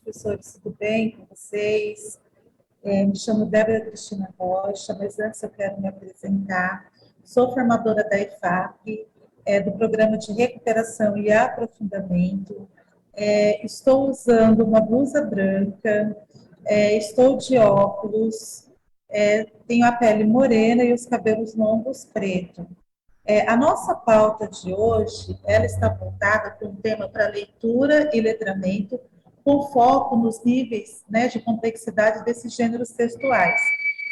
professores, tudo bem com vocês? Me chamo Débora Cristina Rocha, mas antes eu quero me apresentar. Sou formadora da IFAP, do Programa de Recuperação e Aprofundamento. Estou usando uma blusa branca, estou de óculos, tenho a pele morena e os cabelos longos pretos. A nossa pauta de hoje, ela está voltada para um tema para leitura e letramento, com foco nos níveis, né, de complexidade desses gêneros textuais,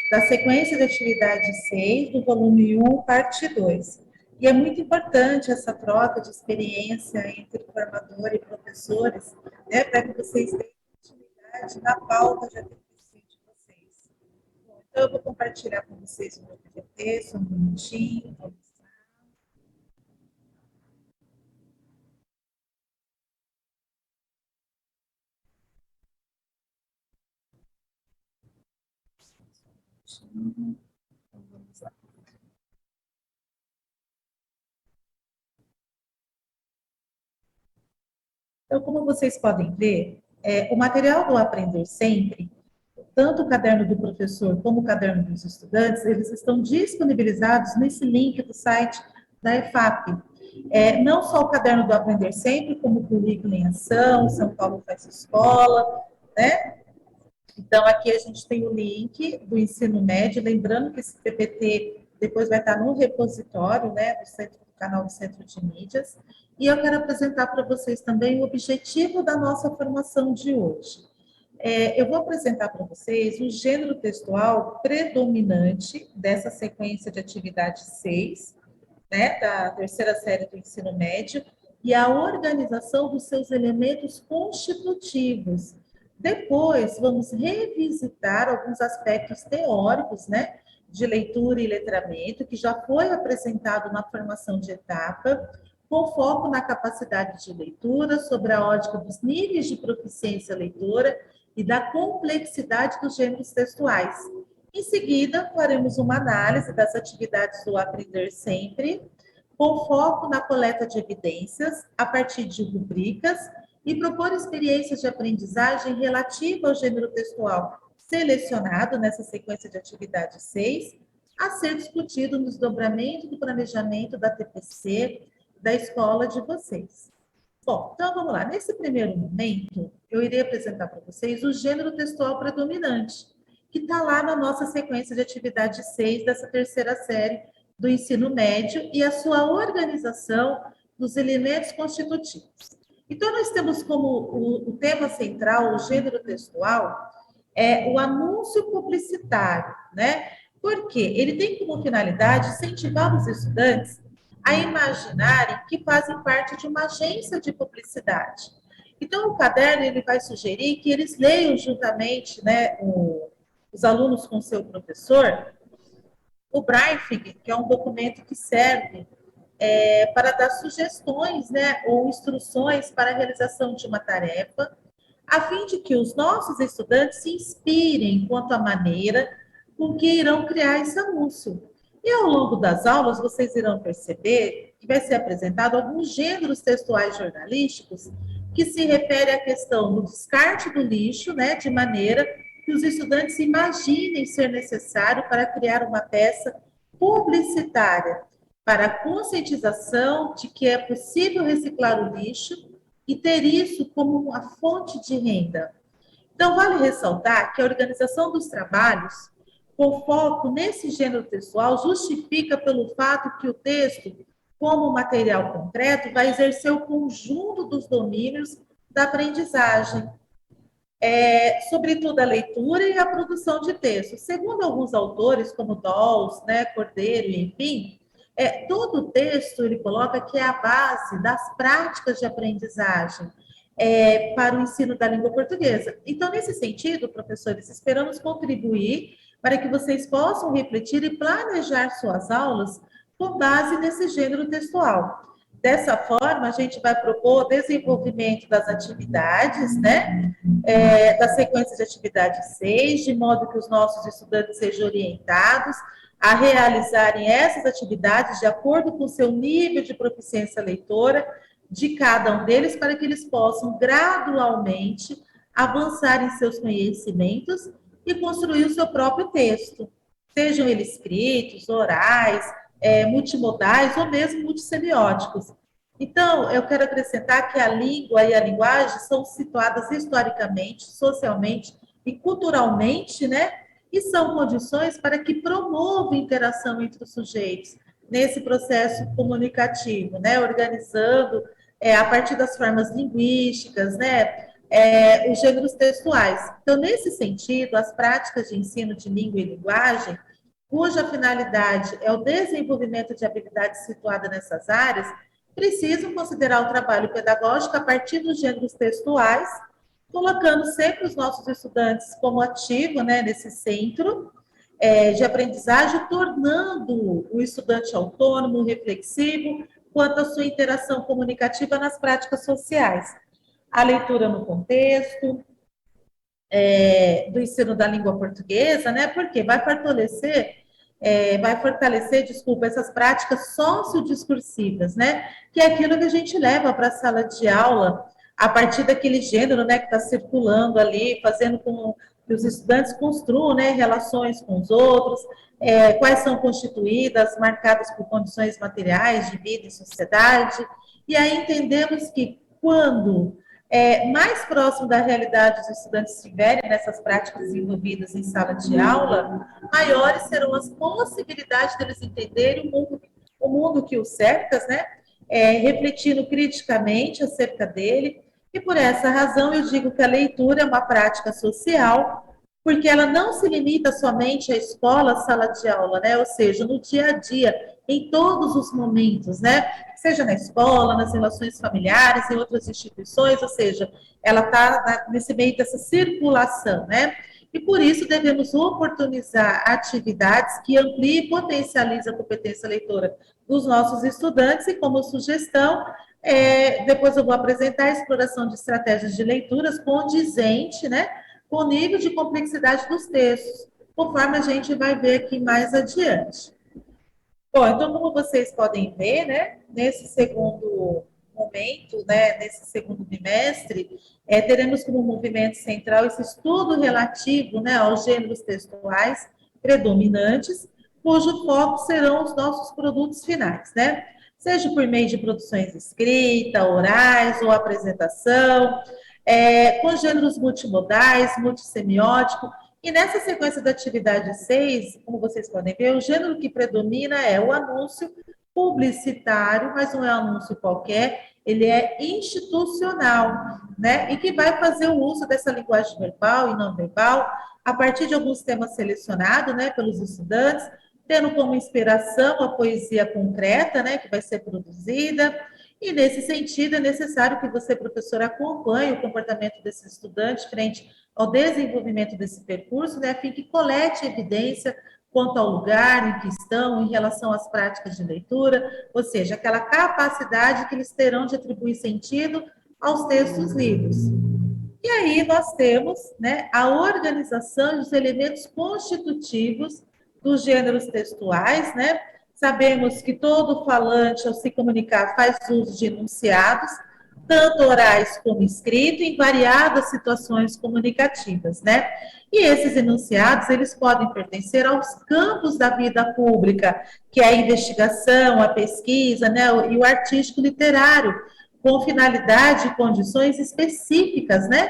da sequência de atividade 6, do volume 1, parte 2. E é muito importante essa troca de experiência entre formador e professores, né, para que vocês tenham continuidade na pauta de ATPC de vocês. Bom, então, eu vou compartilhar com vocês o meu PPT, só um minutinho. Então, como vocês podem ver, o material do Aprender Sempre, tanto o caderno do professor como o caderno dos estudantes, eles estão disponibilizados nesse link do site da EFAP. Não só o caderno do Aprender Sempre, como o currículo em ação, São Paulo faz escola, né? Então, aqui a gente tem o link do ensino médio, lembrando que esse PPT depois vai estar no repositório, né, do canal do Centro de Mídias. E eu quero apresentar para vocês também o objetivo da nossa formação de hoje. Eu vou apresentar para vocês o gênero textual predominante dessa sequência de atividade 6, né, da terceira série do ensino médio, e a organização dos seus elementos constitutivos. Depois, vamos revisitar alguns aspectos teóricos, né, de leitura e letramento, que já foi apresentado na formação de etapa, com foco na capacidade de leitura, sobre a ótica dos níveis de proficiência leitora e da complexidade dos gêneros textuais. Em seguida, faremos uma análise das atividades do Aprender Sempre, com foco na coleta de evidências, a partir de rubricas, e propor experiências de aprendizagem relativa ao gênero textual selecionado nessa sequência de atividade 6, a ser discutido no desdobramento do planejamento da TPC da escola de vocês. Bom, então vamos lá. Nesse primeiro momento, eu irei apresentar para vocês o gênero textual predominante, que está lá na nossa sequência de atividade 6 dessa terceira série do ensino médio e a sua organização dos elementos constitutivos. Então, nós temos como o tema central, o gênero textual, o anúncio publicitário, né? Porque ele tem como finalidade incentivar os estudantes a imaginarem que fazem parte de uma agência de publicidade. Então, o caderno ele vai sugerir que eles leiam juntamente, né, os alunos com seu professor, o briefing, que é um documento que serve para dar sugestões, né, ou instruções para a realização de uma tarefa, a fim de que os nossos estudantes se inspirem quanto à maneira com que irão criar esse anúncio. E ao longo das aulas, vocês irão perceber que vai ser apresentado alguns gêneros textuais jornalísticos que se refere à questão do descarte do lixo, né, de maneira que os estudantes imaginem ser necessário para criar uma peça publicitária, para a conscientização de que é possível reciclar o lixo e ter isso como uma fonte de renda. Então, vale ressaltar que a organização dos trabalhos, com foco nesse gênero textual, justifica pelo fato que o texto, como material concreto, vai exercer o conjunto dos domínios da aprendizagem, sobretudo a leitura e a produção de texto. Segundo alguns autores, como Dawes, né, Cordeiro, enfim, todo o texto ele coloca que é a base das práticas de aprendizagem para o ensino da língua portuguesa. Então, nesse sentido, professores, esperamos contribuir para que vocês possam refletir e planejar suas aulas com base nesse gênero textual. Dessa forma, a gente vai propor o desenvolvimento das atividades, né, da sequência de atividade 6, de modo que os nossos estudantes sejam orientados a realizarem essas atividades de acordo com o seu nível de proficiência leitora de cada um deles, para que eles possam gradualmente avançar em seus conhecimentos e construir o seu próprio texto, sejam eles escritos, orais, multimodais ou mesmo multissemióticos. Então, eu quero acrescentar que a língua e a linguagem são situadas historicamente, socialmente e culturalmente, né? E são condições para que promovam interação entre os sujeitos nesse processo comunicativo, né? Organizando a partir das formas linguísticas, né? Os gêneros textuais. Então, nesse sentido, as práticas de ensino de língua e linguagem, cuja finalidade é o desenvolvimento de habilidades situadas nessas áreas, precisam considerar o trabalho pedagógico a partir dos gêneros textuais, colocando sempre os nossos estudantes como ativo, né, nesse centro de aprendizagem, tornando o estudante autônomo, reflexivo, quanto à sua interação comunicativa nas práticas sociais. A leitura no contexto, do ensino da língua portuguesa, né? Porque vai fortalecer, desculpa, essas práticas sociodiscursivas, né? Que é aquilo que a gente leva para a sala de aula a partir daquele gênero, né, que está circulando ali, fazendo com que os estudantes construam, né, relações com os outros, quais são constituídas, marcadas por condições materiais de vida e sociedade, e aí entendemos que quando mais próximo da realidade os estudantes estiverem nessas práticas desenvolvidas em sala de aula, maiores serão as possibilidades deles entenderem o mundo que os cerca, né? Refletindo criticamente acerca dele. E por essa razão eu digo que a leitura é uma prática social, porque ela não se limita somente à escola, à sala de aula, né? Ou seja, no dia a dia, em todos os momentos, né? Seja na escola, nas relações familiares, em outras instituições, ou seja, ela está nesse meio dessa circulação, né? E por isso devemos oportunizar atividades que ampliem e potencializem a competência leitora dos nossos estudantes e como sugestão, depois eu vou apresentar a exploração de estratégias de leituras condizente, né, com o nível de complexidade dos textos, conforme a gente vai ver aqui mais adiante. Bom, então, como vocês podem ver, né, nesse segundo momento, né, nesse segundo bimestre, teremos como movimento central esse estudo relativo, né, aos gêneros textuais predominantes, cujo foco serão os nossos produtos finais, né? Seja por meio de produções escritas, orais ou apresentação, com gêneros multimodais, multissemiótico. E nessa sequência da atividade 6, como vocês podem ver, o gênero que predomina é o anúncio publicitário, mas não é um anúncio qualquer, ele é institucional, né? E que vai fazer o uso dessa linguagem verbal e não verbal a partir de alguns temas selecionados, né, pelos estudantes, tendo como inspiração a poesia concreta, né, que vai ser produzida. E, nesse sentido, é necessário que você, professor, acompanhe o comportamento desses estudantes frente ao desenvolvimento desse percurso, né, a fim que colete evidência quanto ao lugar em que estão, em relação às práticas de leitura, ou seja, aquela capacidade que eles terão de atribuir sentido aos textos lidos. E aí nós temos, né, a organização dos elementos constitutivos dos gêneros textuais, né? Sabemos que todo falante, ao se comunicar, faz uso de enunciados, tanto orais como escrito, em variadas situações comunicativas, né? E esses enunciados, eles podem pertencer aos campos da vida pública, que é a investigação, a pesquisa, né, e o artístico literário, com finalidade e condições específicas, né?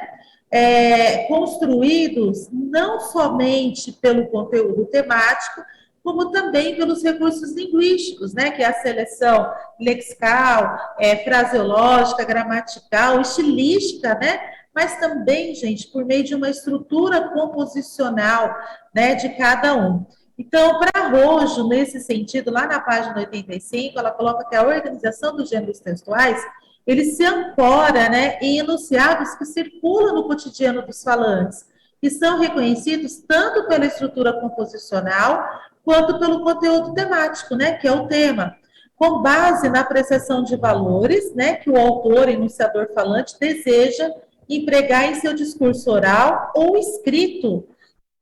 Construídos não somente pelo conteúdo temático, como também pelos recursos linguísticos, né, que é a seleção lexical, fraseológica, gramatical, estilística, né, mas também, gente, por meio de uma estrutura composicional, né, de cada um. Então, para Rojo, nesse sentido, lá na página 85, ela coloca que a organização dos gêneros textuais, ele se ancora, né, em enunciados que circulam no cotidiano dos falantes, que são reconhecidos tanto pela estrutura composicional, quanto pelo conteúdo temático, né, que é o tema, com base na apreciação de valores, né, que o autor, enunciador falante, deseja empregar em seu discurso oral ou escrito,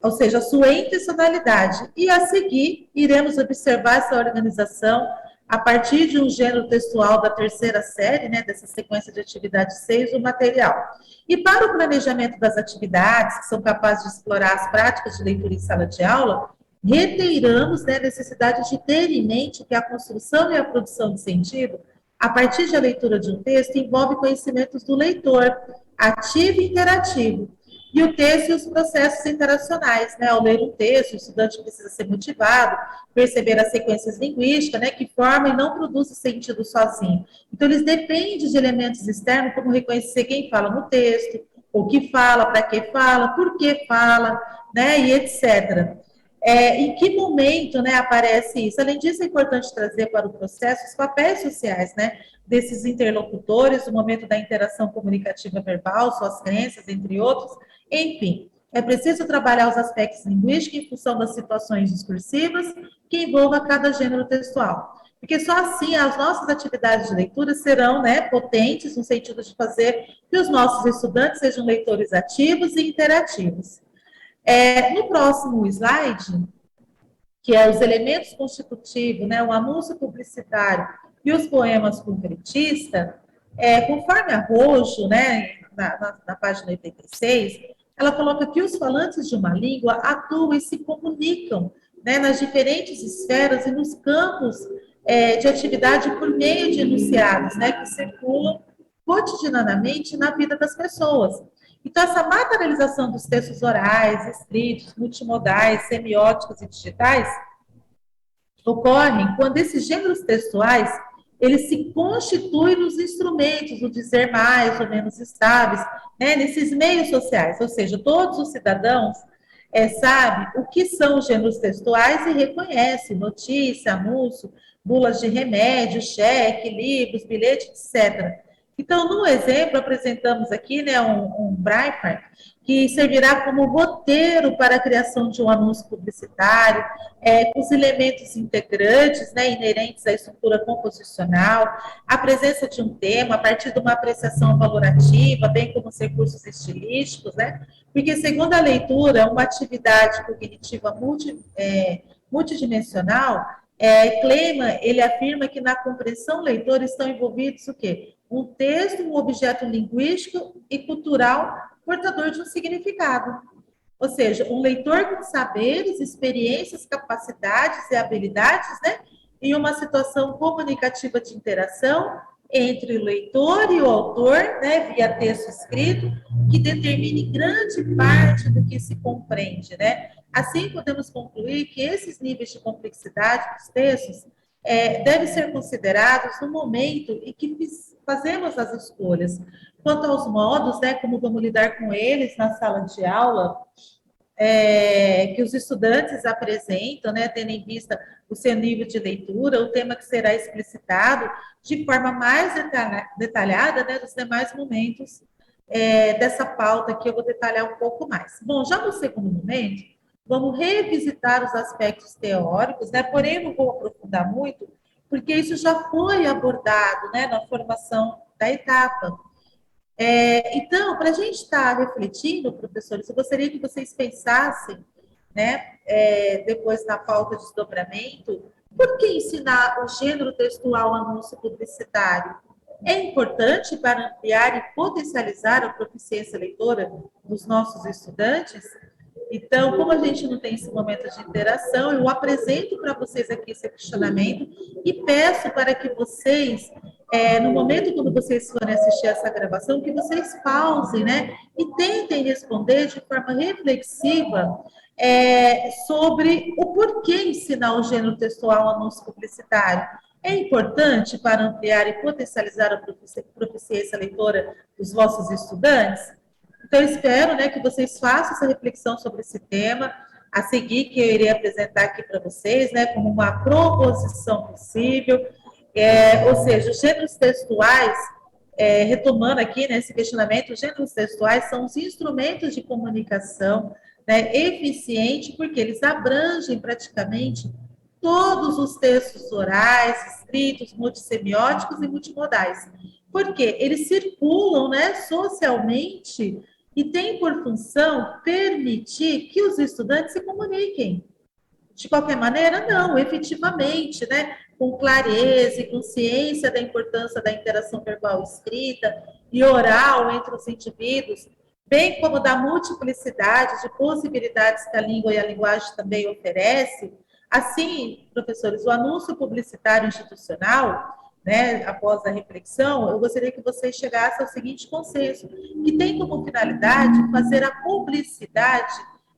ou seja, a sua intencionalidade. E a seguir, iremos observar essa organização a partir de um gênero textual da terceira série, né, dessa sequência de atividade 6, o material. E para o planejamento das atividades, que são capazes de explorar as práticas de leitura em sala de aula, reiteramos, né, a necessidade de ter em mente que a construção e a produção de sentido, a partir da leitura de um texto, envolve conhecimentos do leitor, ativo e interativo, e o texto e os processos interacionais, né? Ao ler um texto, o estudante precisa ser motivado, perceber as sequências linguísticas, né? Que formam e não produzem sentido sozinho. Então, eles dependem de elementos externos, como reconhecer quem fala no texto, o que fala, para que fala, por que fala, né? E etc. Em que momento, né, aparece isso? Além disso, é importante trazer para o processo os papéis sociais, né, desses interlocutores, o momento da interação comunicativa verbal, suas crenças, entre outros. Enfim, é preciso trabalhar os aspectos linguísticos em função das situações discursivas que envolvam cada gênero textual. Porque só assim as nossas atividades de leitura serão, né, potentes no sentido de fazer que os nossos estudantes sejam leitores ativos e interativos. No próximo slide, que é os elementos constitutivos, né, o anúncio publicitário e os poemas com fretista, conforme a Rojo, né, na página 86, ela coloca que os falantes de uma língua atuam e se comunicam, né, nas diferentes esferas e nos campos de atividade por meio de enunciados, né, que circulam cotidianamente na vida das pessoas. Então, essa materialização dos textos orais, escritos, multimodais, semióticos e digitais ocorrem quando esses gêneros textuais eles se constituem nos instrumentos do dizer mais ou menos estáveis, né, nesses meios sociais, ou seja, todos os cidadãos sabem o que são os gêneros textuais e reconhecem notícia, anúncio, bulas de remédio, cheque, livros, bilhete, etc. Então, no exemplo, apresentamos aqui, né, um Braille que servirá como roteiro para a criação de um anúncio publicitário, com os elementos integrantes, né, inerentes à estrutura composicional, a presença de um tema, a partir de uma apreciação valorativa, bem como os recursos estilísticos, né, porque, segundo a leitura, uma atividade cognitiva multidimensional, Kleman, ele afirma que na compreensão leitora estão envolvidos o quê? Um texto, um objeto linguístico e cultural portador de um significado. Ou seja, um leitor com saberes, experiências, capacidades e habilidades, né, em uma situação comunicativa de interação entre o leitor e o autor, né, via texto escrito, que determine grande parte do que se compreende, né. Assim, podemos concluir que esses níveis de complexidade dos textos devem ser considerados no momento em que fazemos as escolhas. Quanto aos modos, né, como vamos lidar com eles na sala de aula, que os estudantes apresentam, né, tendo em vista o seu nível de leitura, o tema que será explicitado de forma mais detalhada, né, dos demais momentos dessa pauta que eu vou detalhar um pouco mais. Bom, já no segundo momento, vamos revisitar os aspectos teóricos, né, porém não vou aprofundar muito, porque isso já foi abordado, né, na formação da etapa. Então, para a gente estar refletindo, professores, eu gostaria que vocês pensassem, né, depois na pauta de desdobramento, por que ensinar o gênero textual anúncio publicitário? É importante para ampliar e potencializar a proficiência leitora dos nossos estudantes? Então, como a gente não tem esse momento de interação, eu apresento para vocês aqui esse questionamento e peço para que vocês, no momento quando vocês forem assistir essa gravação, que vocês pausem, né? E tentem responder de forma reflexiva sobre o porquê ensinar o gênero textual anúncio publicitário. É importante para ampliar e potencializar a proficiência leitora dos vossos estudantes? Então, eu espero, né, que vocês façam essa reflexão sobre esse tema, a seguir, que eu irei apresentar aqui para vocês, né, como uma proposição possível, ou seja, os gêneros textuais, retomando aqui, né, esse questionamento, os gêneros textuais são os instrumentos de comunicação, né, eficiente, porque eles abrangem praticamente todos os textos orais, escritos, multissemióticos e multimodais. Porque eles circulam, né, socialmente e têm por função permitir que os estudantes se comuniquem. de qualquer maneira, não, efetivamente, né? Com clareza e consciência da importância da interação verbal escrita e oral entre os indivíduos, bem como da multiplicidade de possibilidades que a língua e a linguagem também oferece. Assim, professores, o anúncio publicitário institucional, né, após a reflexão, eu gostaria que vocês chegassem ao seguinte consenso, que tem como finalidade fazer a publicidade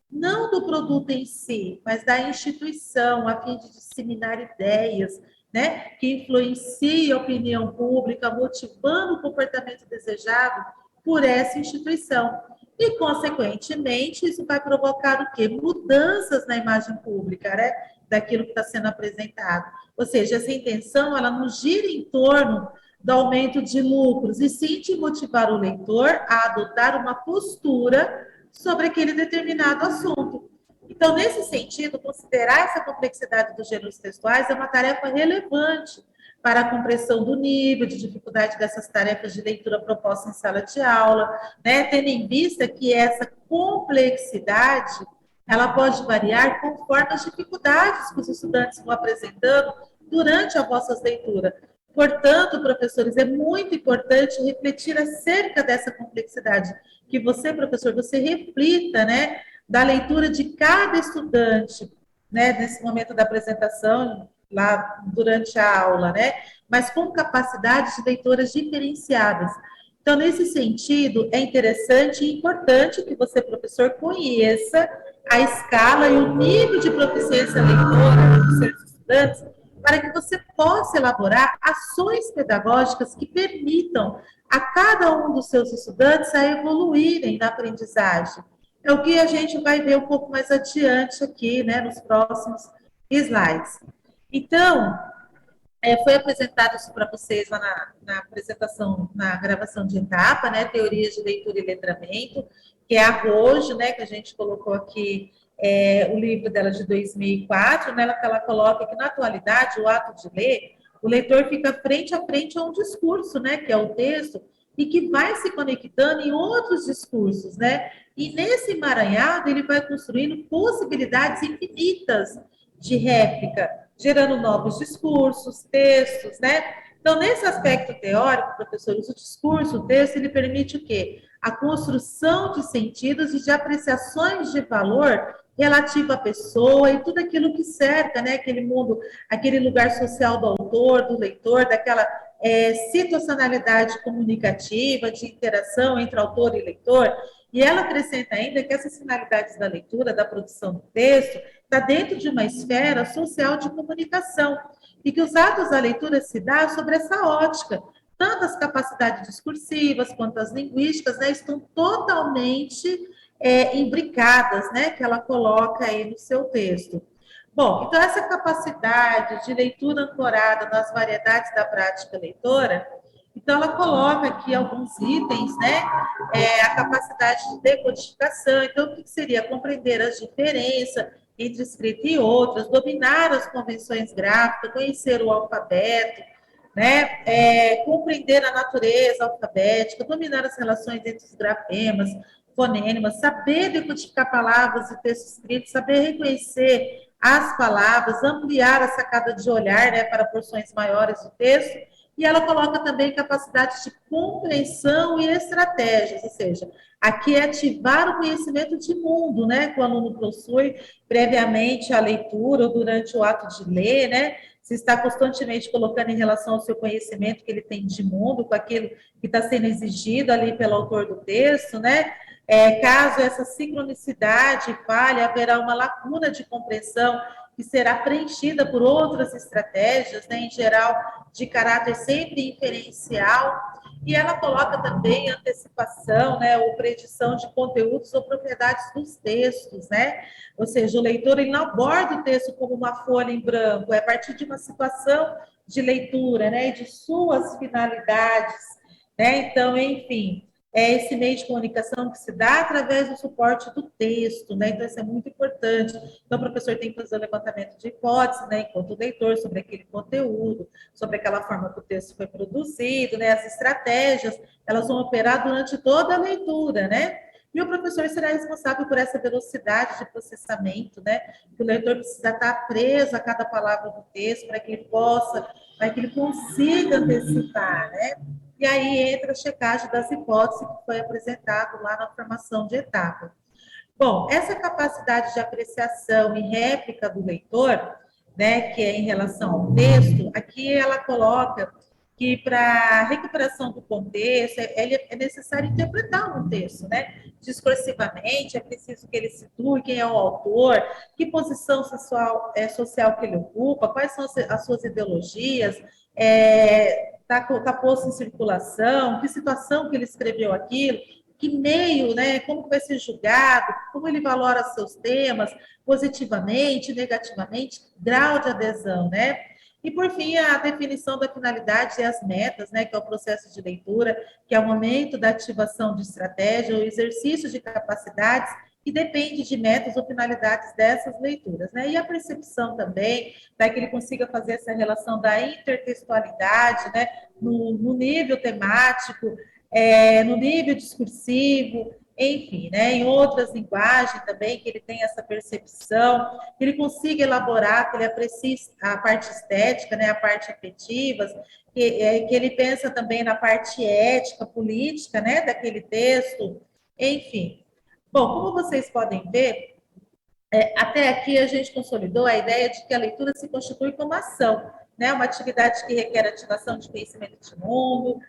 não do produto em si, mas da instituição, a fim de disseminar ideias, né, que influenciem a opinião pública, motivando o comportamento desejado por essa instituição. E, consequentemente, isso vai provocar o quê? Mudanças na imagem pública, né, daquilo que está sendo apresentado. Ou seja, essa intenção, ela não gira em torno do aumento de lucros, e sim de motivar o leitor a adotar uma postura sobre aquele determinado assunto. Então, nesse sentido, considerar essa complexidade dos gêneros textuais é uma tarefa relevante para a compreensão do nível de dificuldade dessas tarefas de leitura propostas em sala de aula, né? Tendo em vista que essa complexidade ela pode variar conforme as dificuldades que os estudantes vão apresentando durante as vossas leituras. Portanto, professores, é muito importante refletir acerca dessa complexidade, que você, professor, você reflita, né, da leitura de cada estudante, né, nesse momento da apresentação, lá durante a aula, né, mas com capacidades de leitoras diferenciadas. Então, nesse sentido, é interessante e importante que você, professor, conheça a escala e o nível de proficiência leitora dos seus estudantes, para que você possa elaborar ações pedagógicas que permitam a cada um dos seus estudantes a evoluírem na aprendizagem. É o que a gente vai ver um pouco mais adiante aqui, né, nos próximos slides. Então, foi apresentado isso para vocês lá na apresentação, na gravação de etapa, né, teorias de leitura e letramento, que é a Rojo, né, que a gente colocou aqui o livro dela de 2004, nela que ela coloca que, na atualidade, o ato de ler, o leitor fica frente a frente a um discurso, né, que é o texto, e que vai se conectando em outros discursos, né, e nesse emaranhado ele vai construindo possibilidades infinitas de réplica, gerando novos discursos, textos, né? Então, nesse aspecto teórico, professores, o discurso, o texto, ele permite o quê? A construção de sentidos e de apreciações de valor relativo à pessoa e tudo aquilo que cerca, né? Aquele mundo, aquele lugar social do autor, do leitor, daquela situacionalidade comunicativa, de interação entre autor e leitor. E ela acrescenta ainda que essas finalidades da leitura, da produção do texto, está dentro de uma esfera social de comunicação, e que os atos da leitura se dá sobre essa ótica. Tanto as capacidades discursivas quanto as linguísticas, né, estão totalmente imbricadas, né, que ela coloca aí no seu texto. Bom, então essa capacidade de leitura ancorada nas variedades da prática leitora, então ela coloca aqui alguns itens, né, a capacidade de decodificação, então o que seria? Compreender as diferenças entre escrita e outras, dominar as convenções gráficas, conhecer o alfabeto, né? Compreender a natureza alfabética, dominar as relações entre os grafemas, fonêmas, saber decodificar palavras e texto escrito, saber reconhecer as palavras, ampliar a sacada de olhar, né, para porções maiores do texto, e ela coloca também capacidade de compreensão e estratégias, ou seja, aqui é ativar o conhecimento de mundo, né, que o aluno possui previamente à leitura ou durante o ato de ler, né, se está constantemente colocando em relação ao seu conhecimento que ele tem de mundo, com aquilo que está sendo exigido ali pelo autor do texto, né, caso essa sincronicidade falhe, haverá uma lacuna de compreensão que será preenchida por outras estratégias, né, em geral, de caráter sempre inferencial, e ela coloca também antecipação, né, ou predição de conteúdos ou propriedades dos textos, né, ou seja, o leitor ele não aborda o texto como uma folha em branco, é a partir de uma situação de leitura, né, e de suas finalidades, né, então, enfim, é esse meio de comunicação que se dá através do suporte do texto, né? Então, isso é muito importante. Então, o professor tem que fazer o levantamento de hipóteses, né? Enquanto leitor, sobre aquele conteúdo, sobre aquela forma que o texto foi produzido, né? As estratégias, elas vão operar durante toda a leitura, né? E o professor será responsável por essa velocidade de processamento, né? Que o leitor precisa estar preso a cada palavra do texto para que ele possa, para que ele consiga antecipar, né? E aí entra a checagem das hipóteses que foi apresentado lá na formação de etapa. Bom, essa capacidade de apreciação e réplica do leitor, né, que é em relação ao texto, aqui ela coloca que para a recuperação do contexto é necessário interpretar um texto, né? Discursivamente, é preciso que ele situe quem é o autor, que posição social que ele ocupa, quais são as suas ideologias, tá posto em circulação, que situação que ele escreveu aquilo, que meio, né, como vai ser julgado, como ele valora seus temas, positivamente, negativamente, grau de adesão, né? E, por fim, a definição da finalidade e as metas, né, que é o processo de leitura, que é o momento da ativação de estratégia, o exercício de capacidades, que depende de metas ou finalidades dessas leituras, né? E a percepção também, para que ele consiga fazer essa relação da intertextualidade, né, no nível temático, no nível discursivo, enfim, né, em outras linguagens também, que ele tenha essa percepção, que ele consiga elaborar, que ele aprecie a parte estética, né, a parte afetiva, que ele pensa também na parte ética, política, né, daquele texto, enfim. Bom, como vocês podem ver, até aqui a gente consolidou a ideia de que a leitura se constitui como ação, né? Uma atividade que requer ativação de conhecimento de mundo,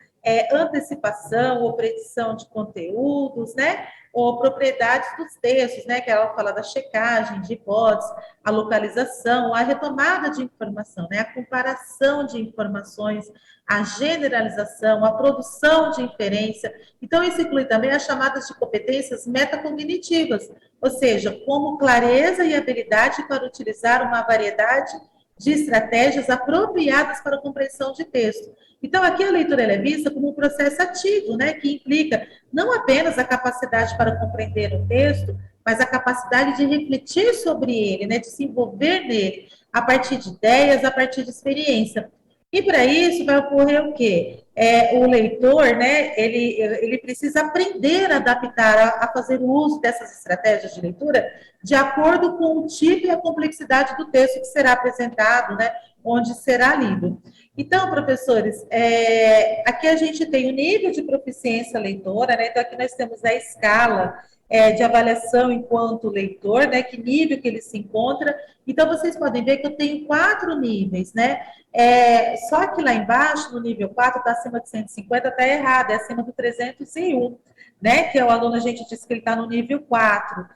antecipação ou predição de conteúdos, né? Ou propriedades dos textos, né? Que ela fala da checagem, de hipóteses, a localização, a retomada de informação, né? A comparação de informações, a generalização, a produção de inferência. Então, isso inclui também as chamadas de competências metacognitivas, ou seja, como clareza e habilidade para utilizar uma variedade de estratégias apropriadas para a compreensão de texto. Então, aqui a leitura é vista como um processo ativo, né, que implica não apenas a capacidade para compreender o texto, mas a capacidade de refletir sobre ele, né, de se envolver nele, a partir de ideias, a partir de experiência. E para isso vai ocorrer o quê? O leitor, né, ele precisa aprender a adaptar, a fazer o uso dessas estratégias de leitura de acordo com o tipo e a complexidade do texto que será apresentado, né, onde será lido. Então, professores, aqui a gente tem o nível de proficiência leitora, né, então aqui nós temos a escala de avaliação enquanto leitor, né, que nível que ele se encontra. Então, vocês podem ver que eu tenho 4 níveis, né, só que lá embaixo, no nível 4, está acima de 150, está errado, é acima do 301, né? Que é o aluno, a gente disse que ele está no nível 4.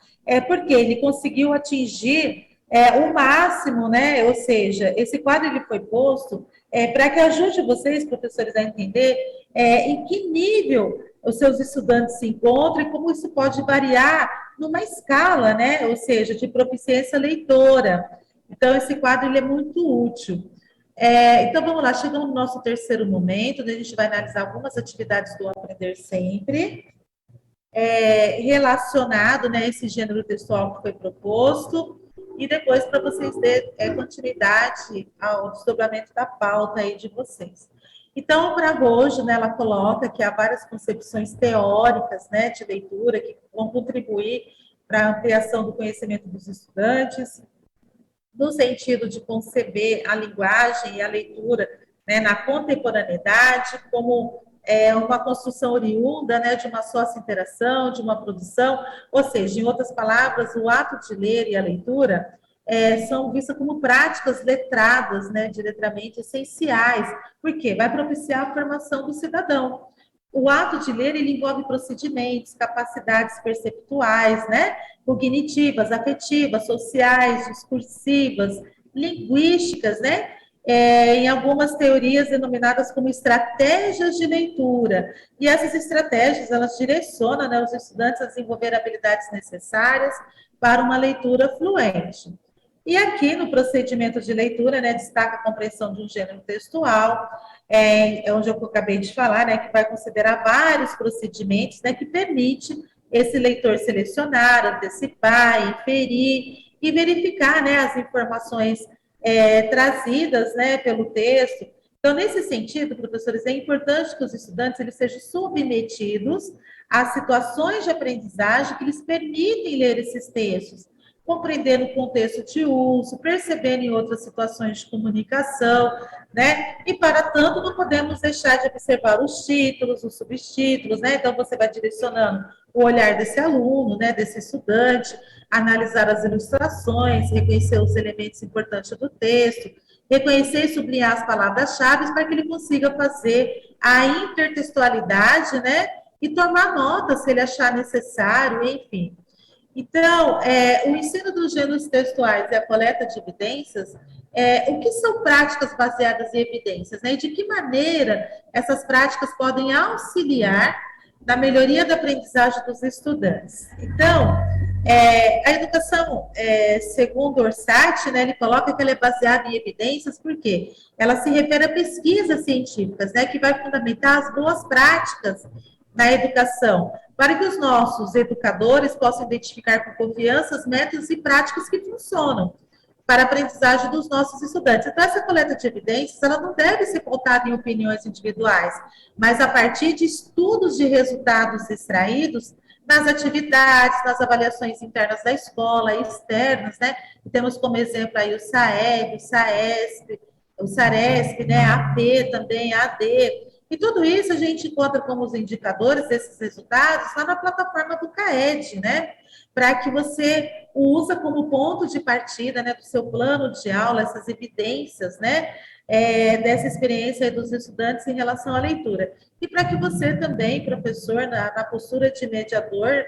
Porque ele conseguiu atingir o máximo, né? Ou seja, esse quadro ele foi posto para que ajude vocês, professores, a entender em que nível os seus estudantes se encontram e como isso pode variar numa escala, né? Ou seja, de proficiência leitora. Então, esse quadro ele é muito útil. Então, vamos lá, chegamos no nosso terceiro momento, onde a gente vai analisar algumas atividades do Aprender Sempre, relacionado, né, esse gênero textual que foi proposto, e depois para vocês terem continuidade ao desdobramento da pauta aí de vocês. Então, para hoje, né, ela coloca que há várias concepções teóricas, né, de leitura que vão contribuir para a ampliação do conhecimento dos estudantes, no sentido de conceber a linguagem e a leitura, né, na contemporaneidade, como uma construção oriunda, né, de uma sócio-interação, de uma produção, ou seja, em outras palavras, o ato de ler e a leitura são vistas como práticas letradas, né, de letramento essenciais, porque vai propiciar a formação do cidadão. O ato de ler, ele envolve procedimentos, capacidades perceptuais, né, cognitivas, afetivas, sociais, discursivas, linguísticas, né, em algumas teorias denominadas como estratégias de leitura. E essas estratégias, elas direcionam, né, os estudantes a desenvolver habilidades necessárias para uma leitura fluente. E aqui no procedimento de leitura, né, destaca a compreensão de um gênero textual, onde eu acabei de falar, né, que vai considerar vários procedimentos, né, que permite esse leitor selecionar, antecipar, inferir e verificar, né, as informações trazidas, né, pelo texto. Então, nesse sentido, professores, é importante que os estudantes eles sejam submetidos as situações de aprendizagem que lhes permitem ler esses textos, compreendendo o contexto de uso, percebendo em outras situações de comunicação, né? E para tanto, não podemos deixar de observar os títulos, os subtítulos, né? Então, você vai direcionando o olhar desse aluno, né, desse estudante, analisar as ilustrações, reconhecer os elementos importantes do texto, reconhecer e sublinhar as palavras-chave para que ele consiga fazer a intertextualidade, né, e tomar nota se ele achar necessário, enfim. Então, o ensino dos gêneros textuais e a coleta de evidências, o que são práticas baseadas em evidências, né? E de que maneira essas práticas podem auxiliar na melhoria da aprendizagem dos estudantes. Então, a educação, segundo Orsatti, né, ele coloca que ela é baseada em evidências, porque ela se refere a pesquisas científicas, né, que vai fundamentar as boas práticas na educação, para que os nossos educadores possam identificar com confiança os métodos e práticas que funcionam para a aprendizagem dos nossos estudantes. Então, essa coleta de evidências, ela não deve ser pautada em opiniões individuais, mas a partir de estudos de resultados extraídos nas atividades, nas avaliações internas da escola e externas, né? E temos como exemplo aí o SAEB, o SAESP, o SARESP, né? A AP também, a AD. E tudo isso a gente encontra como os indicadores desses resultados lá na plataforma do CAED, né? Para que você usa como ponto de partida, né, do seu plano de aula, essas evidências, né, dessa experiência dos estudantes em relação à leitura. E para que você também, professor, na postura de mediador,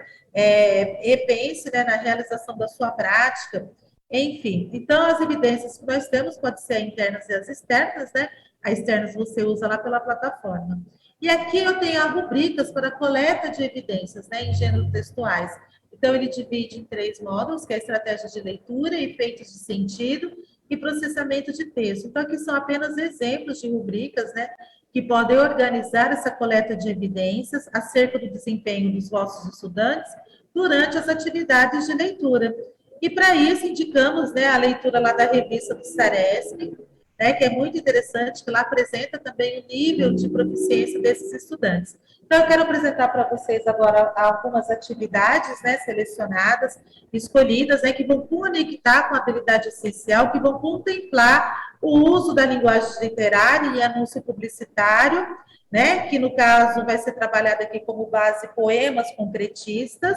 repense, né, na realização da sua prática, enfim. Então, as evidências que nós temos podem ser internas e as externas, né? As externas você usa lá pela plataforma. E aqui eu tenho as rubricas para coleta de evidências, né, em gêneros textuais. Então, ele divide em 3 módulos, que é a estratégia de leitura, efeitos de sentido e processamento de texto. Então, aqui são apenas exemplos de rubricas, né, que podem organizar essa coleta de evidências acerca do desempenho dos vossos estudantes durante as atividades de leitura. E, para isso, indicamos, né, a leitura lá da revista do SARESP, né, que é muito interessante, que lá apresenta também o nível de proficiência desses estudantes. Então, eu quero apresentar para vocês agora algumas atividades, né, selecionadas, escolhidas, né, que vão conectar com a habilidade essencial, que vão contemplar o uso da linguagem literária e anúncio publicitário, né, que no caso vai ser trabalhado aqui como base poemas concretistas.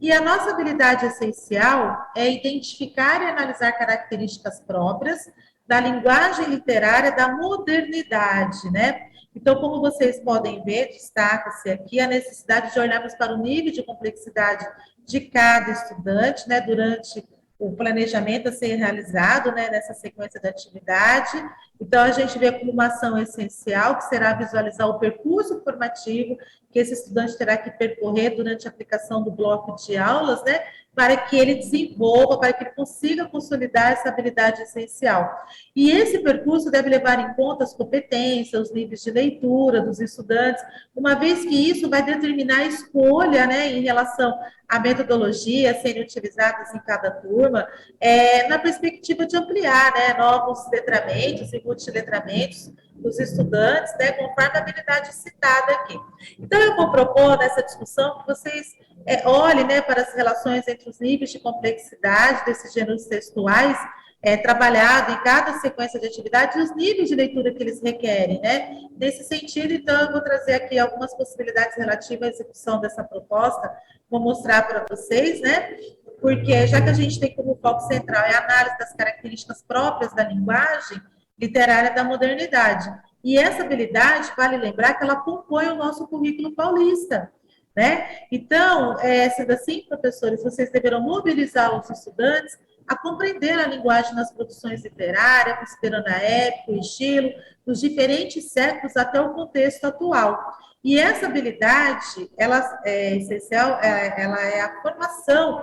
E a nossa habilidade essencial é identificar e analisar características próprias da linguagem literária da modernidade, né? Então, como vocês podem ver, destaca-se aqui a necessidade de olharmos para o nível de complexidade de cada estudante, né, durante o planejamento a ser realizado, né, nessa sequência da atividade. Então, a gente vê como uma ação essencial, que será visualizar o percurso formativo que esse estudante terá que percorrer durante a aplicação do bloco de aulas, né, para que ele desenvolva, para que ele consiga consolidar essa habilidade essencial. E esse percurso deve levar em conta as competências, os níveis de leitura dos estudantes, uma vez que isso vai determinar a escolha, né, em relação à metodologia serem utilizadas em cada turma, na perspectiva de ampliar, né, novos letramentos e multiletramentos dos estudantes, né, conforme a habilidade citada aqui. Então, eu vou propor nessa discussão que vocês olhem, né, para as relações entre os níveis de complexidade desses gêneros textuais, trabalhado em cada sequência de atividade e os níveis de leitura que eles requerem, né? Nesse sentido, então, eu vou trazer aqui algumas possibilidades relativas à execução dessa proposta, vou mostrar para vocês, né? Porque já que a gente tem como foco central a análise das características próprias da linguagem literária da modernidade. E essa habilidade, vale lembrar que ela compõe o nosso currículo paulista, né? Então, sendo assim, professores, vocês deverão mobilizar os estudantes a compreender a linguagem nas produções literárias, considerando a época, o estilo, dos diferentes séculos até o contexto atual. E essa habilidade, ela é essencial, ela é a formação,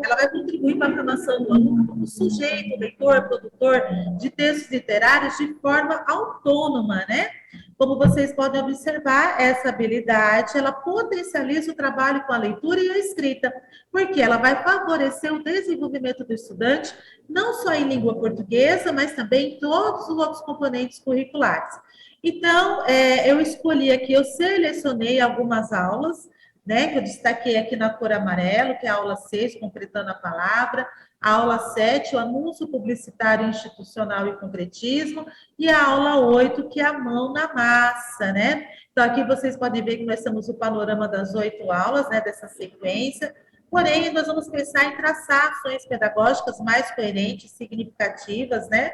ela vai contribuir para a formação do aluno como sujeito, leitor, produtor de textos literários de forma autônoma, né? Como vocês podem observar, essa habilidade, ela potencializa o trabalho com a leitura e a escrita, porque ela vai favorecer o desenvolvimento do estudante, não só em língua portuguesa, mas também em todos os outros componentes curriculares. Então, eu escolhi aqui, eu selecionei algumas aulas, né, que eu destaquei aqui na cor amarelo, que é a aula 6, concretando a palavra, a aula 7, o anúncio publicitário institucional e concretismo, e a aula 8, que é a mão na massa, né? Então, aqui vocês podem ver que nós temos o panorama das 8 aulas, né, dessa sequência, porém, nós vamos pensar em traçar ações pedagógicas mais coerentes, significativas, né,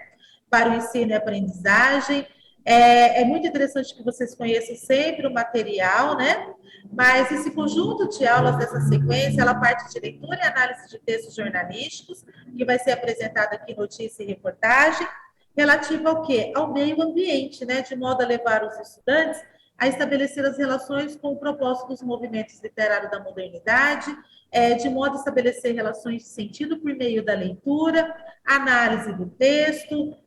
para o ensino e aprendizagem. É muito interessante que vocês conheçam sempre o material, né? Mas esse conjunto de aulas dessa sequência, ela parte de leitura e análise de textos jornalísticos, que vai ser apresentado aqui notícia e reportagem, relativa ao quê? Ao meio ambiente, né? De modo a levar os estudantes a estabelecer as relações com o propósito dos movimentos literários da modernidade, de modo a estabelecer relações de sentido por meio da leitura, análise do texto,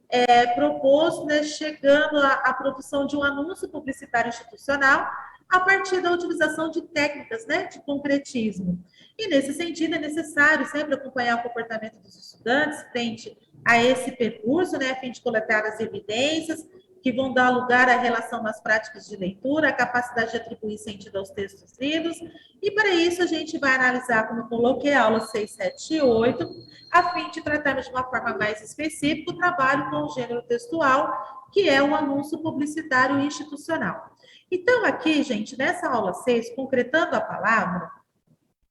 proposto, né, chegando à produção de um anúncio publicitário institucional a partir da utilização de técnicas, né, de concretismo. E, nesse sentido, é necessário sempre acompanhar o comportamento dos estudantes frente a esse percurso, né, a fim de coletar as evidências que vão dar lugar à relação nas práticas de leitura, a capacidade de atribuir sentido aos textos lidos, e para isso a gente vai analisar, como eu coloquei, a aula 6, 7 e 8, a fim de tratarmos de uma forma mais específica o trabalho com o gênero textual, que é o anúncio publicitário institucional. Então, aqui, gente, nessa aula 6, concretando a palavra,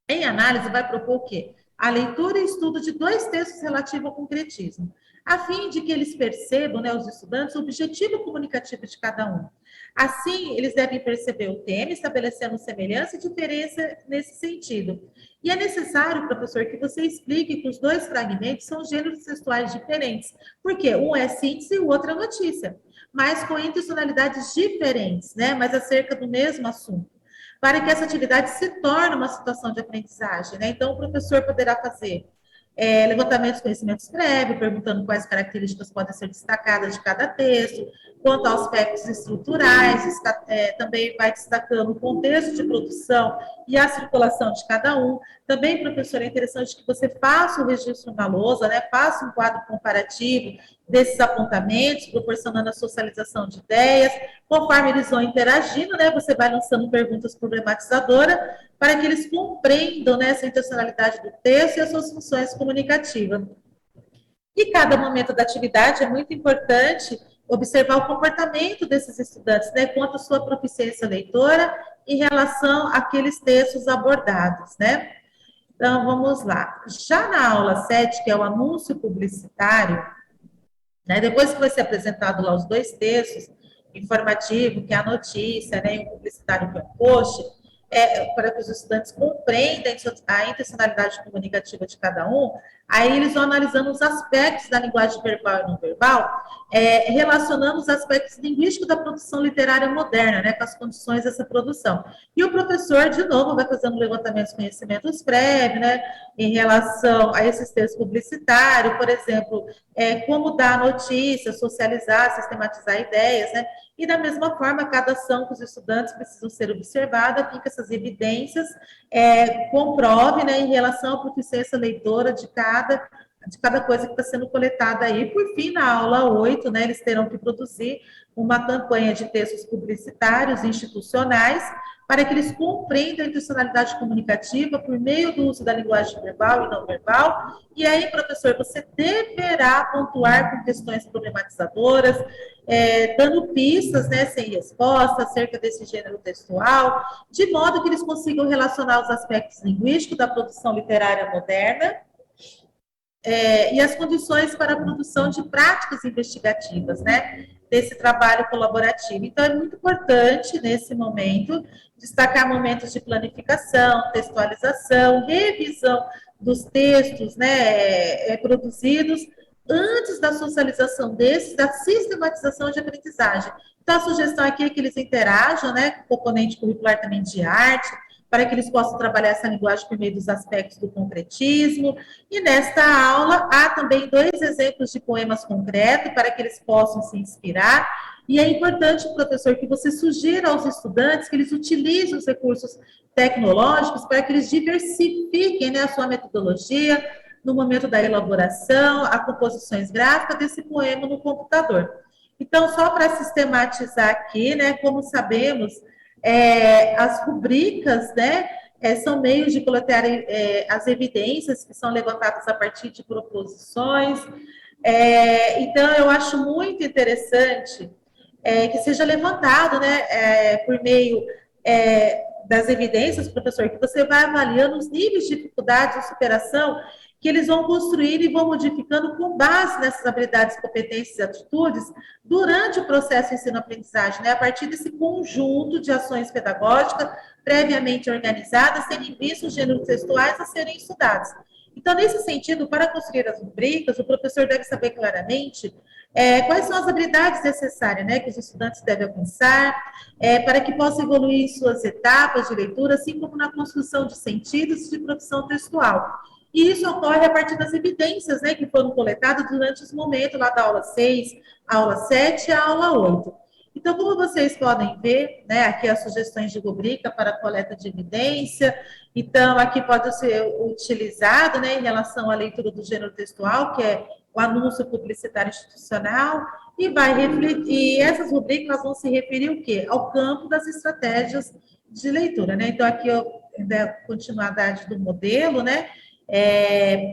em análise, vai propor o quê? A leitura e estudo de 2 textos relativos ao concretismo, a fim de que eles percebam, né, os estudantes, o objetivo comunicativo de cada um. Assim, eles devem perceber o tema, estabelecendo semelhança e diferença nesse sentido. E é necessário, professor, que você explique que os 2 fragmentos são gêneros textuais diferentes, porque um é síntese e o outro é notícia, mas com intencionalidades diferentes, né, mas acerca do mesmo assunto, para que essa atividade se torne uma situação de aprendizagem, né? Então, o professor poderá fazer levantamento de conhecimentos prévios, perguntando quais características podem ser destacadas de cada texto, quanto aos aspectos estruturais, também vai destacando o contexto de produção e a circulação de cada um. Também, professor, é interessante que você faça o registro na lousa, né? Faça um quadro comparativo desses apontamentos, proporcionando a socialização de ideias, conforme eles vão interagindo, né? Você vai lançando perguntas problematizadoras para que eles compreendam, né, essa intencionalidade do texto e as suas funções comunicativas. E cada momento da atividade é muito importante observar o comportamento desses estudantes, né, quanto à sua proficiência leitora em relação àqueles textos abordados, né? Então, vamos lá. Já na aula 7, que é o anúncio publicitário, né, depois que vai ser apresentado lá os 2 textos, informativo, que é a notícia, né, e o publicitário, que é o post, para que os estudantes compreendam a intencionalidade comunicativa de cada um, aí eles vão analisando os aspectos da linguagem verbal e não verbal, relacionando os aspectos linguísticos da produção literária moderna, né, com as condições dessa produção. E o professor, de novo, vai fazendo levantamento de conhecimentos prévios, né, em relação a esses textos publicitários, por exemplo, como dar notícia, socializar, sistematizar ideias, né, e da mesma forma, cada ação que os estudantes precisam ser observada, fica essas evidências, comprove, né, em relação à proficiência leitora de cada coisa que está sendo coletada aí. Por fim, na aula 8, né, eles terão que produzir uma campanha de textos publicitários institucionais para que eles compreendam a intencionalidade comunicativa por meio do uso da linguagem verbal e não verbal. E aí, professor, você deverá pontuar com questões problematizadoras, dando pistas, né, sem resposta, acerca desse gênero textual, de modo que eles consigam relacionar os aspectos linguísticos da produção literária moderna e as condições para a produção de práticas investigativas, né, desse trabalho colaborativo. Então, é muito importante, nesse momento, destacar momentos de planificação, textualização, revisão dos textos, né, produzidos, antes da socialização desses, da sistematização de aprendizagem. Então, a sugestão aqui é que eles interajam, né, com o componente curricular também de arte, para que eles possam trabalhar essa linguagem por meio dos aspectos do concretismo. E nesta aula, há também 2 exemplos de poemas concretos, para que eles possam se inspirar. E é importante, professor, que você sugira aos estudantes que eles utilizem os recursos tecnológicos para que eles diversifiquem, né, a sua metodologia, no momento da elaboração, a composições gráficas desse poema no computador. Então, só para sistematizar aqui, né, como sabemos, as rubricas, né, são meios de coletar as evidências que são levantadas a partir de proposições. Então, eu acho muito interessante que seja levantado, né, por meio das evidências, professor, que você vai avaliando os níveis de dificuldade e superação que eles vão construir e vão modificando com base nessas habilidades, competências e atitudes durante o processo de ensino-aprendizagem, né, a partir desse conjunto de ações pedagógicas previamente organizadas, tendo em vista os gêneros textuais a serem estudados. Então, nesse sentido, para construir as rubricas, o professor deve saber claramente quais são as habilidades necessárias, né, que os estudantes devem alcançar, para que possam evoluir em suas etapas de leitura, assim como na construção de sentidos de produção textual. E isso ocorre a partir das evidências, né, que foram coletadas durante os momentos lá da aula 6, a aula 7 e a aula 8. Então, como vocês podem ver, né, aqui as sugestões de rubrica para a coleta de evidência. Então, aqui pode ser utilizado, né, em relação à leitura do gênero textual, que é o anúncio publicitário institucional, e vai refletir, e essas rubricas vão se referir o quê? Ao campo das estratégias de leitura, né? Então, aqui eu da continuidade do modelo, né?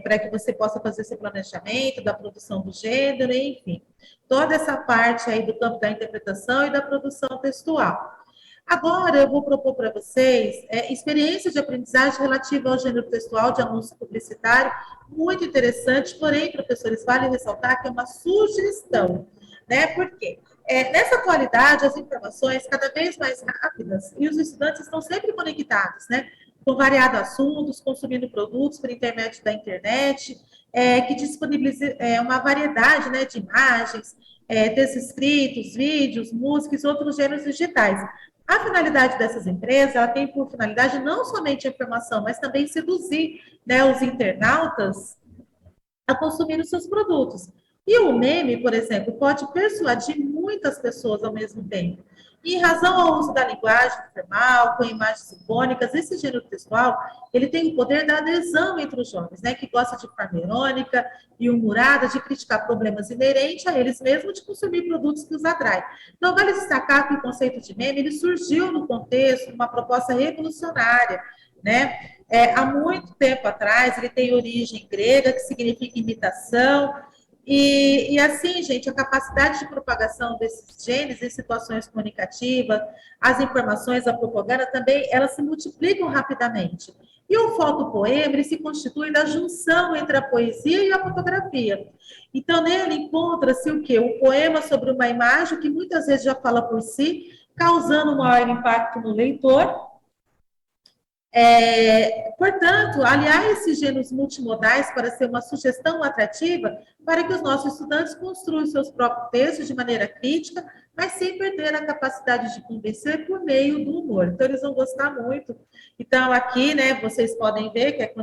Para que você possa fazer seu planejamento da produção do gênero, enfim, toda essa parte aí do campo da interpretação e da produção textual. Agora, eu vou propor para vocês experiências de aprendizagem relativa ao gênero textual de anúncio publicitário, muito interessante, porém, professores, vale ressaltar que é uma sugestão, né? Por quê? Nessa atualidade, as informações cada vez mais rápidas e os estudantes estão sempre conectados, né? Com variados assuntos, consumindo produtos por intermédio da internet, que disponibiliza uma variedade, né, de imagens, textos escritos, vídeos, músicas e outros gêneros digitais. A finalidade dessas empresas, ela tem por finalidade não somente a informação, mas também seduzir, né, os internautas a consumir os seus produtos. E o meme, por exemplo, pode persuadir muitas pessoas ao mesmo tempo. E em razão ao uso da linguagem formal, com imagens icônicas, esse gênero textual, ele tem o poder da adesão entre os jovens, né, que gosta de forma irônica e humorada, de criticar problemas inerentes a eles mesmos, de consumir produtos que os atraem. Então, vale destacar que o conceito de meme, ele surgiu no contexto de uma proposta revolucionária, né, há muito tempo atrás, ele tem origem grega, que significa imitação, e assim, gente, a capacidade de propagação desses genes em situações comunicativas, as informações, a propaganda também, elas se multiplicam rapidamente. E o fotopoema, ele se constitui da junção entre a poesia e a fotografia. Então, nele encontra-se o quê? O poema sobre uma imagem que muitas vezes já fala por si, causando um maior impacto no leitor. Portanto, aliar esses gêneros multimodais para ser uma sugestão atrativa para que os nossos estudantes construam seus próprios textos de maneira crítica, mas sem perder a capacidade de convencer por meio do humor. Então, eles vão gostar muito. Então, aqui, né, vocês podem ver que é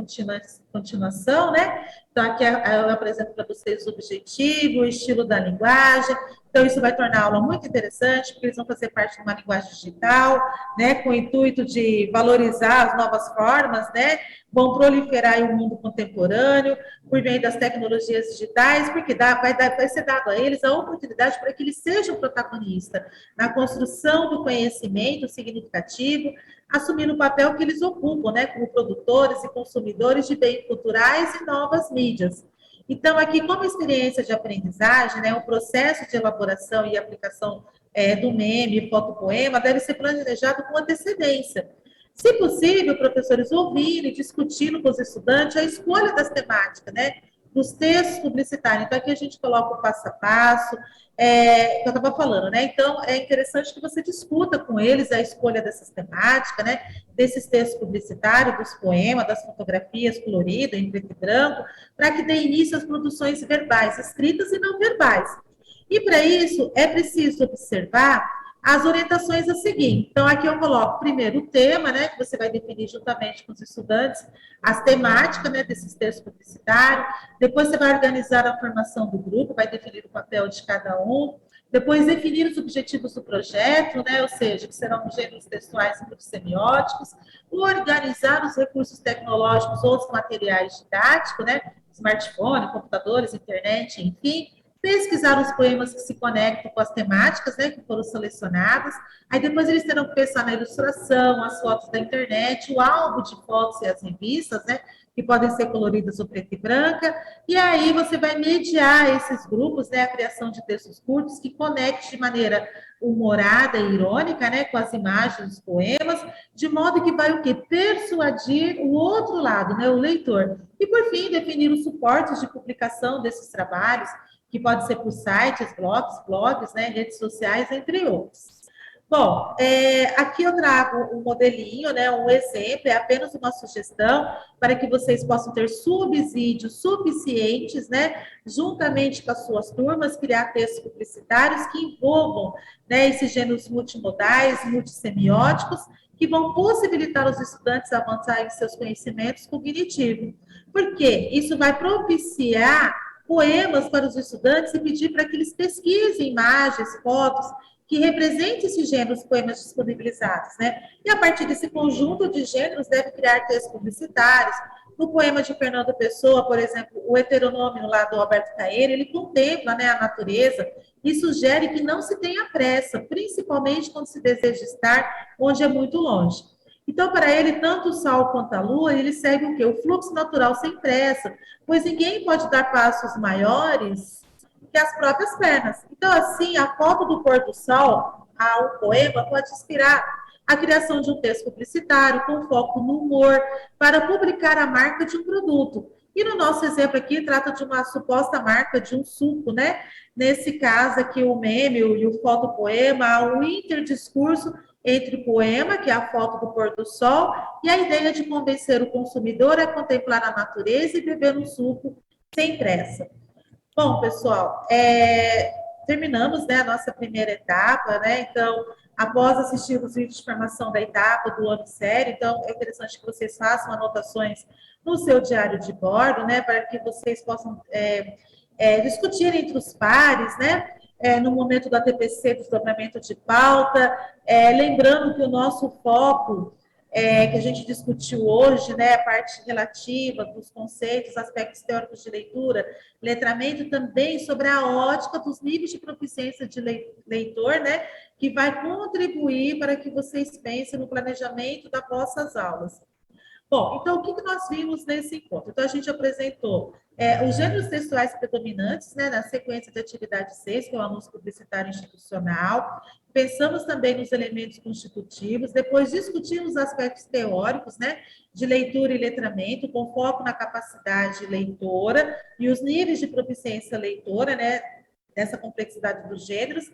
continuação, né? Então, aqui eu apresento para vocês o objetivo, o estilo da linguagem. Então, isso vai tornar a aula muito interessante, porque eles vão fazer parte de uma linguagem digital, né, com o intuito de valorizar as novas formas, né, vão proliferar o mundo contemporâneo por meio das tecnologias digitais, porque vai ser dado a eles a oportunidade para que eles sejam protagonistas na construção do conhecimento significativo, assumindo o papel que eles ocupam, né, como produtores e consumidores de bens culturais e novas mídias. Então, aqui, como experiência de aprendizagem, né, o processo de elaboração e aplicação do meme, fotopoema, deve ser planejado com antecedência. Se possível, professores ouvirem, discutindo com os estudantes a escolha das temáticas, né, dos textos publicitários. Então, aqui a gente coloca o passo a passo, que eu estava falando, né? Então, é interessante que você discuta com eles a escolha dessas temáticas, né? Desses textos publicitários, dos poemas, das fotografias coloridas, em preto e branco, para que dê início às produções verbais, escritas e não verbais. E para isso, é preciso observar as orientações a seguir. Então, aqui eu coloco primeiro o tema, né, que você vai definir juntamente com os estudantes, as temáticas, né, desses textos publicitários. Depois você vai organizar a formação do grupo, vai definir o papel de cada um. Depois definir os objetivos do projeto, né, ou seja, que serão gêneros textuais e semióticos. Organizar os recursos tecnológicos ou os materiais didáticos, né, smartphone, computadores, internet, enfim. pesquisar os poemas que se conectam com as temáticas, né, que foram selecionadas. Aí depois eles terão que pensar na ilustração, as fotos da internet, o álbum de fotos e as revistas, né, que podem ser coloridas ou preta e branca. E aí você vai mediar esses grupos, né, a criação de textos curtos que conecte de maneira humorada e irônica, né, com as imagens dos poemas, de modo que vai o quê? Persuadir o outro lado, né, o leitor. E, por fim, definir os suportes de publicação desses trabalhos, que pode ser por sites, blogs, né, redes sociais, entre outros. Bom, aqui eu trago um modelinho, né, um exemplo, é apenas uma sugestão para que vocês possam ter subsídios suficientes, né, juntamente com as suas turmas, criar textos publicitários que envolvam, né, esses gêneros multimodais, multissemióticos, que vão possibilitar os estudantes avançarem em seus conhecimentos cognitivos. Por quê? Isso vai propiciar poemas para os estudantes e pedir para que eles pesquisem imagens, fotos, que represente esses gêneros, poemas disponibilizados, né? E a partir desse conjunto de gêneros, deve criar textos publicitários. No poema de Fernando Pessoa, por exemplo, o heteronômio lá do Alberto Caeiro, ele contempla, né, a natureza e sugere que não se tenha pressa, principalmente quando se deseja estar onde é muito longe. Então, para ele, tanto o sol quanto a lua, ele segue o quê? O fluxo natural sem pressa, pois ninguém pode dar passos maiores que as próprias pernas. Então, assim, a foto do pôr do sol ao poema pode inspirar a criação de um texto publicitário com foco no humor para publicar a marca de um produto. E no nosso exemplo aqui, trata de uma suposta marca de um suco, né? Nesse caso aqui, o meme e o fotopoema, há um interdiscurso entre o poema, que é a foto do pôr do sol, e a ideia de convencer o consumidor a contemplar a natureza e beber um suco sem pressa. Bom, pessoal, terminamos, né, a nossa primeira etapa, né? Então, após assistir os vídeos de formação da etapa do ano sério, então é interessante que vocês façam anotações no seu diário de bordo, né, para que vocês possam discutir entre os pares, né? No momento da TPC, desdobramento de pauta, lembrando que o nosso foco que a gente discutiu hoje, né, a parte relativa dos conceitos, aspectos teóricos de leitura, letramento também sobre a ótica dos níveis de proficiência de leitor, né, que vai contribuir para que vocês pensem no planejamento das vossas aulas. Bom, então, o que nós vimos nesse encontro? Então, a gente apresentou os gêneros textuais predominantes, né, na sequência de atividade 6, que é o anúncio publicitário institucional. Pensamos também nos elementos constitutivos, depois discutimos os aspectos teóricos, né, de leitura e letramento, com foco na capacidade leitora e os níveis de proficiência leitora, né, dessa complexidade dos gêneros,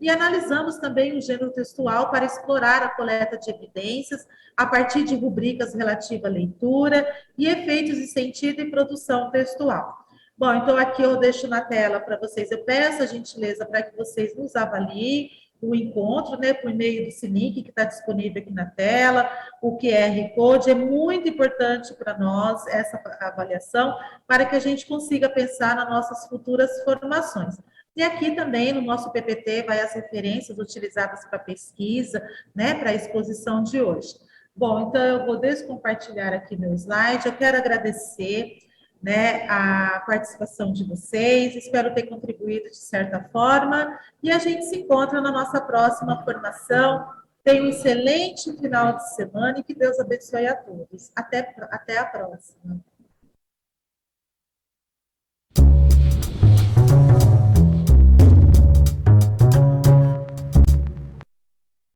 e analisamos também o gênero textual para explorar a coleta de evidências a partir de rubricas relativas à leitura e efeitos de sentido e produção textual. Bom, então aqui eu deixo na tela para vocês, eu peço a gentileza para que vocês nos avaliem o encontro, né, por meio desse link que está disponível aqui na tela, o QR Code, é muito importante para nós essa avaliação, para que a gente consiga pensar nas nossas futuras formações. E aqui também no nosso PPT vai as referências utilizadas para pesquisa, né, para a exposição de hoje. Bom, então eu vou descompartilhar aqui meu slide. Eu quero agradecer, né, a participação de vocês. Espero ter contribuído de certa forma. E a gente se encontra na nossa próxima formação. Tenha um excelente final de semana e que Deus abençoe a todos. Até a próxima.